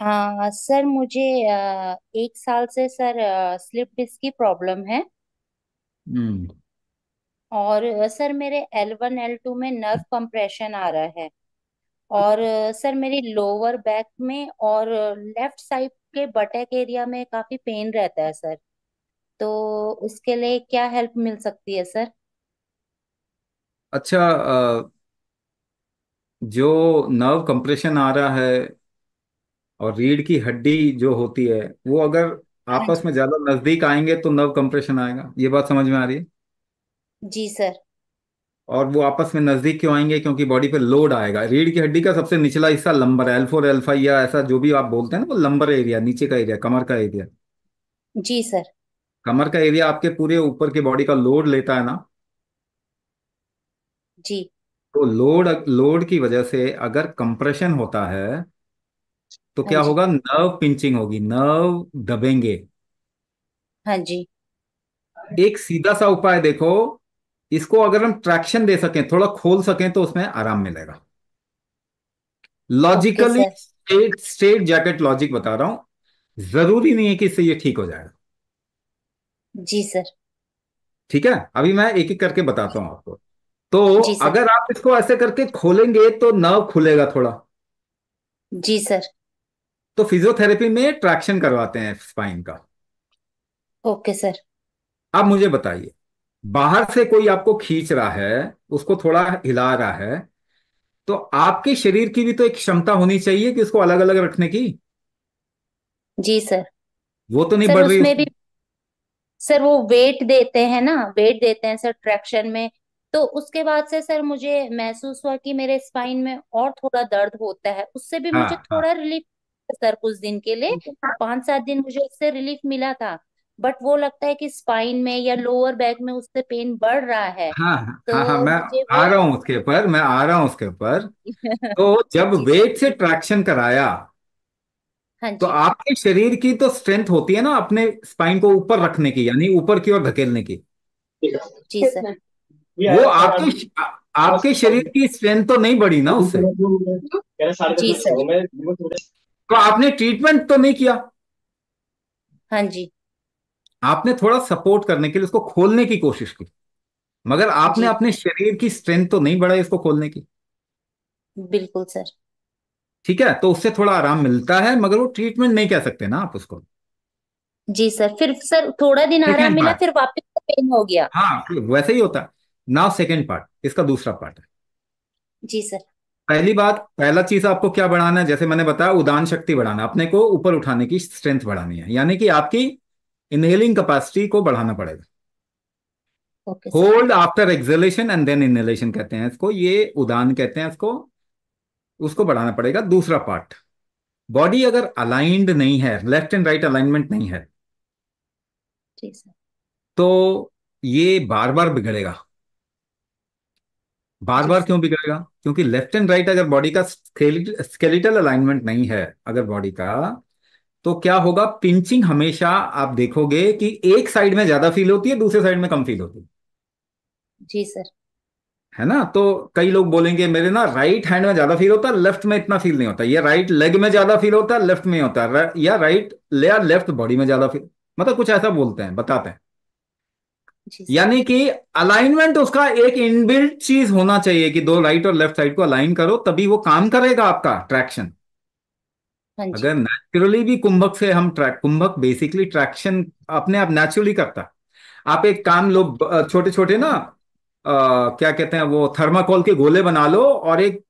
Sir मुझे 1 साल से सर स्लिप डिस्क की प्रॉब्लम है। हम्म। और सर मेरे L1 L2 में नर्व कंप्रेशन आ रहा है। और सर मेरी लोअर बैक में और लेफ्ट साइड के बटैक एरिया में काफी पेन रहता है सर। तो उसके लिए क्या हेल्प मिल सकती है सर? अच्छा, जो नर्व कंप्रेशन आ रहा है और रीढ़ की हड्डी जो होती है, वो अगर हाँ आपस जी। में ज्यादा नजदीक आएंगे तो नर्व कंप्रेशन आएगा। ये बात समझ में आ रही है? जी सर। और वो आपस में नजदीक क्यों आएंगे? क्योंकि बॉडी पे लोड आएगा। रीढ़ की हड्डी का सबसे निचला हिस्सा लंबर है, L4 L5 या ऐसा जो भी आप बोलते हैं ना, वो लंबर एरिया, नीचे का एरिया, कमर का एरिया। जी सर। कमर का एरिया आपके पूरे ऊपर के बॉडी का लोड लेता है ना। जी। तो लोड लोड की वजह से अगर कंप्रेशन होता है तो हाँ क्या जी। होगा? नर्व पिंचिंग होगी, नर्व दबेंगे। हाँ जी। एक सीधा सा उपाय देखो, इसको अगर हम ट्रैक्शन दे सकें, थोड़ा खोल सकें, तो उसमें आराम मिलेगा। Okay logically, sir. Straight straight jacket logic बता रहा हूं। जरूरी नहीं है कि इससे ये ठीक हो जाएगा। जी सर। ठीक है, अभी मैं एक एक करके बताता हूं आपको। तो जी सर। अगर आप इसको ऐसे करके खोलेंगे तो नर्व खुलेगा थोड़ा। जी सर। तो फिजियोथेरेपी में ट्रैक्शन करवाते हैं स्पाइन का। Okay sir. अब मुझे बताइए, बाहर से कोई आपको खींच रहा है, उसको थोड़ा हिला रहा है, तो आपके शरीर की भी तो एक क्षमता होनी चाहिए कि उसको अलग अलग रखने की। जी सर। वो तो नहीं सर बढ़ रही उसमें भी उसकी। सर वो वेट देते हैं ना, वेट देते हैं सर ट्रैक्शन में। तो उसके बाद से सर मुझे महसूस हुआ कि मेरे स्पाइन में और थोड़ा दर्द होता है, उससे भी हाँ मुझे हाँ थोड़ा रिलीफ। सर कुछ दिन के लिए 5-7 दिन मुझे उससे रिलीफ मिला था। बट वो लगता है कि स्पाइन में या लोअर बैक में उससे पेन बढ़ रहा है। हाँ हाँ हाँ, तो मैं मुझे आ वो रहा हूं उसके ऊपर, मैं आ रहा हूं उसके ऊपर। तो जब जी सर। वेट से ट्रैक्शन कराया, हाँ तो जी। आपके शरीर की तो स्ट्रेंथ होती है ना अपने स्पाइन को ऊपर रखने की, यानी ऊपर की ओर धकेलने की। जी सर। वो आपके शरीर की स्ट्रेंथ तो नहीं बढ़ी ना उससे। जी सर। तो आपने ट्रीटमेंट तो नहीं किया। हाँ जी। आपने थोड़ा सपोर्ट करने के लिए उसको खोलने की कोशिश की, मगर आपने जी। अपने शरीर की स्ट्रेंथ तो नहीं बढ़ाई इसको खोलने की। बिल्कुल सर। ठीक है, तो उससे थोड़ा आराम मिलता है, मगर वो ट्रीटमेंट नहीं कह सकते ना आप उसको। जी सर, फिर सर थोड़ा दिन आराम सेकेंड मिला, पार्ट। फिर वापस पेन हो गया। हाँ, वैसे ही होता है। नाउ सेकेंड पार्ट, इसका दूसरा पार्ट है। जी सर। पहली बात, पहला चीज आपको क्या बढ़ाना है? जैसे मैंने बताया, उदान शक्ति बढ़ाना, अपने को ऊपर उठाने की स्ट्रेंथ बढ़ानी है, यानी कि आपकी इनहेलिंग कैपेसिटी को बढ़ाना पड़ेगा। Okay sir. Hold after exhalation and then inhalation कहते हैं इसको, ये उदान कहते हैं इसको। उसको बढ़ाना पड़ेगा। दूसरा पार्ट, बॉडी अगर अलाइंड नहीं है, लेफ्ट एंड राइट अलाइनमेंट नहीं है, जी सर। तो ये बार बार बिगड़ेगा। बार जी बार सर। क्यों बिगड़ेगा? क्योंकि लेफ्ट एंड राइट अगर बॉडी का स्केलेटल अलाइनमेंट नहीं है, अगर बॉडी का, तो क्या होगा? पिंचिंग हमेशा आप देखोगे कि एक साइड में ज्यादा फील होती है, दूसरे साइड में कम फील होती जी सर। है ना। तो कई लोग बोलेंगे मेरे ना राइट हैंड में ज्यादा फील होता है, लेफ्ट में इतना फील नहीं होता, या राइट लेग में ज्यादा फील होता है, लेफ्ट में होता है, या राइट या लेफ्ट बॉडी में ज्यादा फील, मतलब कुछ ऐसा बोलते हैं, बताते हैं। जी सर। यानी कि अलाइनमेंट उसका एक इनबिल्ट चीज होना चाहिए कि दो राइट और लेफ्ट साइड को अलाइन करो, तभी वो काम करेगा आपका ट्रैक्शन। हाँ जी। अगर नेचुरली भी कुंभक से हम ट्रैक, कुंभक बेसिकली ट्रैक्शन अपने आप नेचुरली करता है। आप एक काम लो, छोटे छोटे ना, क्या कहते हैं वो, थर्माकोल के गोले बना लो और एक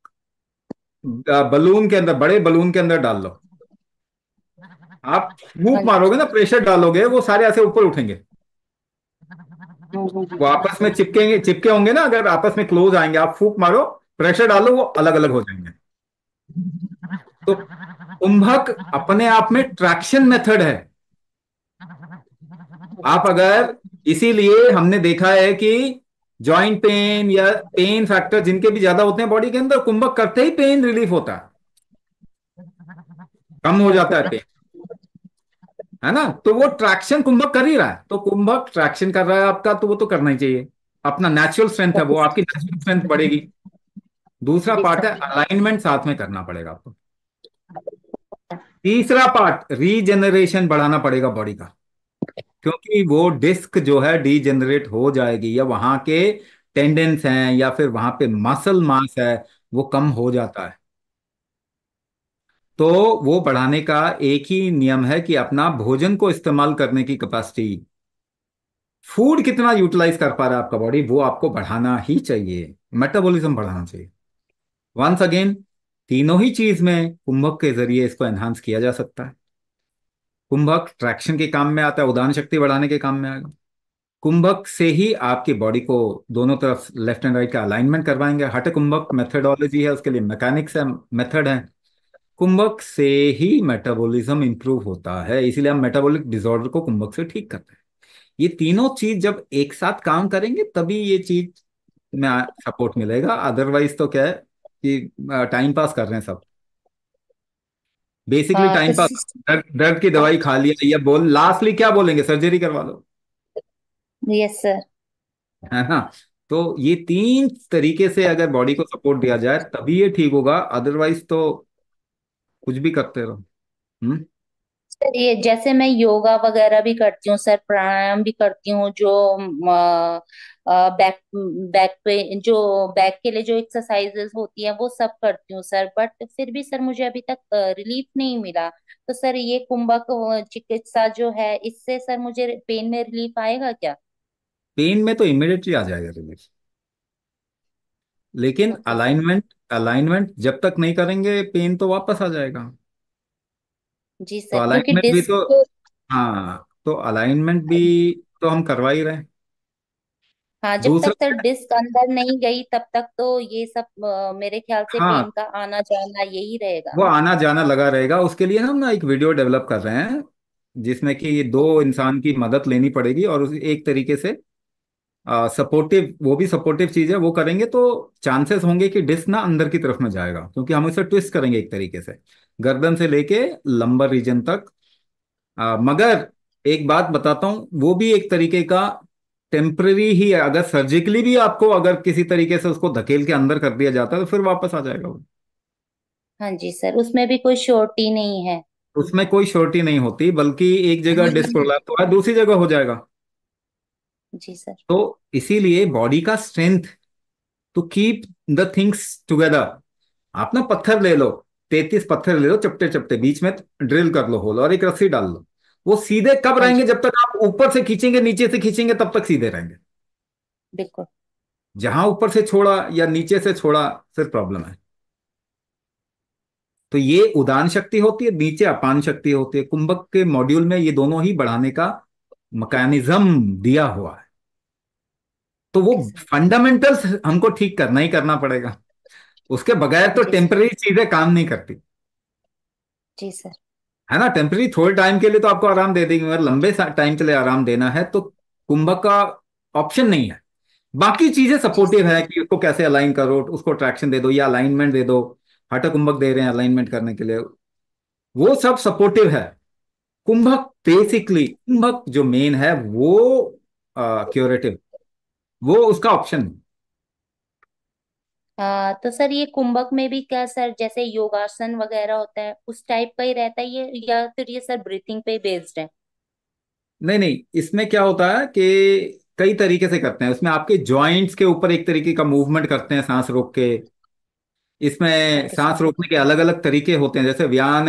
बलून के अंदर, बड़े बलून के अंदर डाल लो। आप हाँ फूंक जी। मारोगे ना, प्रेशर डालोगे, वो सारे ऐसे ऊपर उठेंगे। वो आपस में चिपकेंगे, चिपके होंगे ना, अगर आपस में क्लोज आएंगे, आप फूंक मारो, प्रेशर डालो, वो अलग अलग हो जाएंगे। तो कुंभक अपने आप में ट्रैक्शन मेथड है। आप अगर, इसीलिए हमने देखा है कि जॉइंट पेन या पेन फैक्टर जिनके भी ज्यादा होते हैं बॉडी के अंदर, कुंभक करते ही पेन रिलीफ होता है, कम हो जाता है पेन। है ना। तो वो ट्रैक्शन कुंभक कर ही रहा है, तो कुंभक ट्रैक्शन कर रहा है आपका, तो वो तो करना ही चाहिए। अपना नेचुरल स्ट्रेंथ है ओके वो, सर। आपकी नेचुरल स्ट्रेंथ बढ़ेगी। दूसरा जी पार्ट है सर। अलाइनमेंट, साथ में करना पड़ेगा आपको। तीसरा पार्ट, रीजेनरेशन बढ़ाना पड़ेगा बॉडी का, क्योंकि वो डिस्क जो है डीजेनरेट हो जाएगी, या वहां के टेंडेंस हैं या फिर वहां पे मसल मास है, वो कम हो जाता है। तो वो बढ़ाने का एक ही नियम है कि अपना भोजन को इस्तेमाल करने की कैपेसिटी, फूड कितना यूटिलाइज कर पा रहा है आपका बॉडी, वो आपको बढ़ाना ही चाहिए, मेटाबॉलिज्म बढ़ाना चाहिए। वंस अगेन, तीनों ही चीज में कुंभक के जरिए इसको एनहांस किया जा सकता है। कुंभक ट्रैक्शन के काम में आता है, उदान शक्ति बढ़ाने के काम में आएगा। कुंभक से ही आपकी बॉडी को दोनों तरफ लेफ्ट एंड राइट का अलाइनमेंट करवाएंगे। हठ कुंभक मेथडोलॉजी है, उसके लिए मैकेनिक्स है, मेथड है। कुंभक से ही मेटाबॉलिज्म इंप्रूव होता है, इसीलिए हम मेटाबॉलिक डिसऑर्डर को कुंभक से ठीक करते हैं। ये तीनों चीज जब एक साथ काम करेंगे तभी ये चीज में सपोर्ट मिलेगा, अदरवाइज तो क्या है कि टाइम पास कर रहे हैं सब, बेसिकली हाँ तो टाइम पास। दर्द दर्द की दवाई खा लिया, या बोल लास्टली क्या बोलेंगे, सर्जरी करवा लो, यस सर। है ना। तो ये तीन तरीके से अगर बॉडी को सपोर्ट दिया जाए तभी ये ठीक होगा, अदरवाइज तो कुछ भी करते रहो। हम्म। सर ये जैसे मैं योगा वगैरह भी करती हूँ सर, प्राणायाम भी करती हूँ, जो बैक बैक पे जो बैक के लिए जो एक्सरसाइजेस होती है वो सब करती हूँ सर, बट फिर भी सर मुझे अभी तक रिलीफ नहीं मिला। तो सर ये कुंभक चिकित्सा जो है, इससे सर मुझे पेन में रिलीफ आएगा क्या? पेन में तो इमिडिएटली आ जाएगा रिलीफ, लेकिन ओके सर। अलाइनमेंट अलाइनमेंट जब तक नहीं करेंगे पेन तो वापस आ जाएगा। जी तो सर, क्योंकि अलाइनमेंट भी तो, डिस्क। हाँ तो अलाइनमेंट भी तो हम करवा ही रहे हैं। हाँ, जब दूसरा, तक सर डिस्क अंदर नहीं गई तब तक तो ये सब मेरे ख्याल से पेन हाँ का आना जाना यही रहेगा वो ना। आना जाना लगा रहेगा, उसके लिए हम ना एक वीडियो डेवलप कर रहे हैं जिसमें कि ये दो ओके। इंसान की मदद लेनी पड़ेगी, और एक तरीके से सपोर्टिव, वो भी सपोर्टिव चीज है, वो करेंगे तो चांसेस होंगे कि डिस्क ना अंदर की तरफ में जाएगा, क्योंकि हम इसे ट्विस्ट करेंगे एक तरीके से गर्दन से लेके लंबर रीजन तक। मगर एक बात बताता हूँ, वो भी एक तरीके का टेम्पररी ही है, अगर सर्जिकली भी आपको अगर किसी तरीके से उसको धकेल के अंदर कर दिया जाता है तो फिर वापस आ जाएगा वो। हाँ जी सर, उसमें भी कोई श्योरिटी नहीं है। उसमें कोई श्योरिटी नहीं होती, बल्कि एक जगह डिस्क प्रोलैप्स हुआ है दूसरी जगह हो जाएगा। जी सर। तो इसीलिए बॉडी का strength to keep the things together, आप ना पत्थर ले लो, 33 पत्थर ले लो चपटे चपटे, बीच में ड्रिल कर लो होल और एक रस्सी डाल लो, वो सीधे कब हाँ रहेंगे, जी। जब तक आप ऊपर से खींचेंगे नीचे से खींचेंगे तब तक सीधे रहेंगे। बिल्कुल। जहां ऊपर से छोड़ा या नीचे से छोड़ा फिर प्रॉब्लम है। तो ये उदान शक्ति होती है, नीचे अपान शक्ति होती है, कुंभक के मॉड्यूल में ये दोनों ही बढ़ाने का मैकेनिज्म दिया हुआ है। तो वो ओके सर। फंडामेंटल्स हमको ठीक करना ही करना पड़ेगा, उसके बगैर तो जी सर। टेम्पररी चीजें काम नहीं करती, जी सर। है ना। टेम्पररी थोड़े टाइम के लिए तो आपको आराम दे देंगे, मगर लंबे टाइम के लिए आराम देना है तो कुंभक का ऑप्शन नहीं है। बाकी चीजें जी सपोर्टिव सर। है कि उसको कैसे अलाइन करो, उसको ट्रैक्शन दे दो या अलाइनमेंट दे दो, हठ कुंभक दे रहे हैं अलाइनमेंट करने के लिए, वो सब सपोर्टिव है। कुंभक बेसिकली, कुंभक जो मेन है वो क्योरेटिव, वो उसका ऑप्शन। तो सर ये कुंभक में भी क्या सर, जैसे योगासन वगैरह होता है उस टाइप का ही रहता है ये, या फिर ये सर ब्रीथिंग पे बेस्ड है? नहीं नहीं, इसमें क्या होता है कि कई तरीके से करते हैं, उसमें आपके जॉइंट्स के ऊपर एक तरीके का मूवमेंट करते हैं सांस रोक के। इसमें ओके सर। सांस रोकने के अलग अलग तरीके होते हैं, जैसे व्यान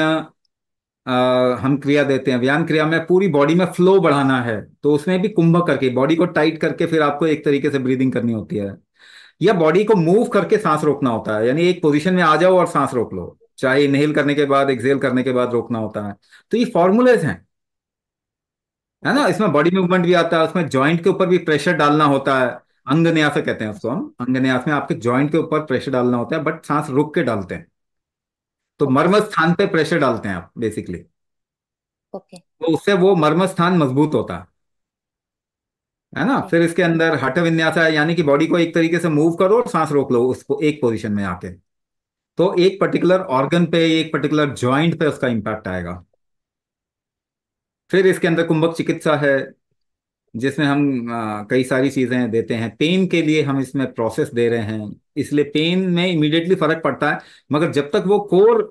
हम क्रिया देते हैं, व्यान क्रिया में पूरी बॉडी में फ्लो बढ़ाना है तो उसमें भी कुंभक करके बॉडी को टाइट करके फिर आपको एक तरीके से ब्रीदिंग करनी होती है, या बॉडी को मूव करके सांस रोकना होता है, यानी एक पोजीशन में आ जाओ और सांस रोक लो, चाहे इनहेल करने के बाद एक्सहेल करने के बाद रोकना होता है। तो ये फॉर्मूलेज हैं, है ओके ना। सर। इसमें बॉडी मूवमेंट भी आता है, उसमें जॉइंट के ऊपर भी प्रेशर डालना होता है, अंगन्यास कहते हैं उसको हम, अंगन्यास में आपके जॉइंट के ऊपर प्रेशर डालना होता है, बट सांस रुक के डालते हैं। तो ओके मर्म सर। स्थान पे प्रेशर डालते हैं आप बेसिकली, ओके। तो उससे वो मर्म स्थान मजबूत होता है ना। ओके। फिर इसके अंदर हठ विन्यास है, यानी कि बॉडी को एक तरीके से मूव करो और सांस रोक लो उसको एक पोजीशन में आके, तो एक ओके पर्टिकुलर सर। ऑर्गन पे, एक पर्टिकुलर जॉइंट पे उसका इंपैक्ट आएगा। फिर इसके अंदर कुंभक चिकित्सा है जिसमें हम कई सारी चीजें देते हैं, पेन के लिए हम इसमें प्रोसेस दे रहे हैं, इसलिए पेन में इमीडिएटली फर्क पड़ता है, मगर जब तक वो कोर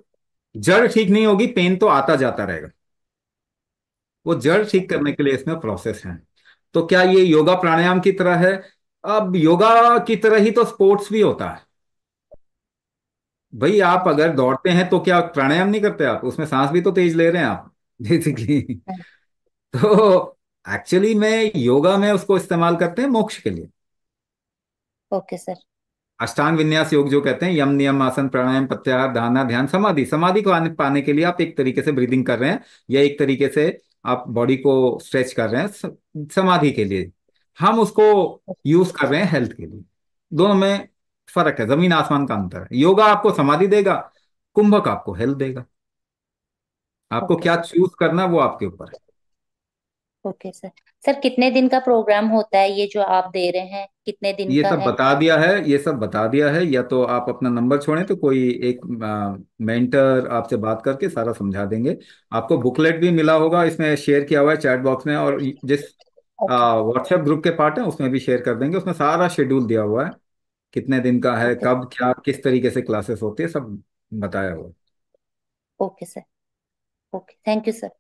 जड़ ठीक नहीं होगी, पेन तो आता जाता रहेगा। वो जड़ अच्छा। ठीक करने के लिए इसमें प्रोसेस है। तो क्या ये योगा प्राणायाम की तरह है? अब योगा की तरह ही तो स्पोर्ट्स भी होता है भाई। आप अच्छा। अगर दौड़ते हैं तो क्या प्राणायाम नहीं करते आप? उसमें सांस भी तो तेज ले रहे हैं आप बेसिकली। हाँ, तो एक्चुअली में योगा में उसको इस्तेमाल करते हैं मोक्ष के लिए। Okay sir. अष्टांग विन्यास योग जो कहते हैं, यम नियम आसन प्राणायाम प्रत्याहार धारणा ध्यान समाधि, समाधि को पाने के लिए आप एक तरीके से ब्रीदिंग कर रहे हैं, या एक तरीके से आप बॉडी को स्ट्रेच कर रहे हैं समाधि के लिए। हम उसको यूज कर रहे हैं हेल्थ के लिए। दोनों में फर्क है, जमीन आसमान का अंतर है। योगा आपको समाधि देगा, कुंभक आपको हेल्थ देगा। आपको ओके क्या सर। चूज करना है वो आपके ऊपर है। Okay sir. सर कितने दिन का प्रोग्राम होता है ये जो आप दे रहे हैं, कितने दिन ये का सब है? बता दिया है, ये सब बता दिया है। या तो आप अपना नंबर छोड़ें तो कोई एक मेंटर आपसे बात करके सारा समझा देंगे। आपको बुकलेट भी मिला होगा, इसमें शेयर किया हुआ है चैट बॉक्स में, और जिस ओके। व्हाट्सएप ग्रुप के पार्ट है उसमें भी शेयर कर देंगे। उसमें सारा शेड्यूल दिया हुआ है, कितने दिन का है, ओके। कब क्या किस तरीके से क्लासेस होती है, सब बताया हुआ है। Okay sir. Okay, thank you sir.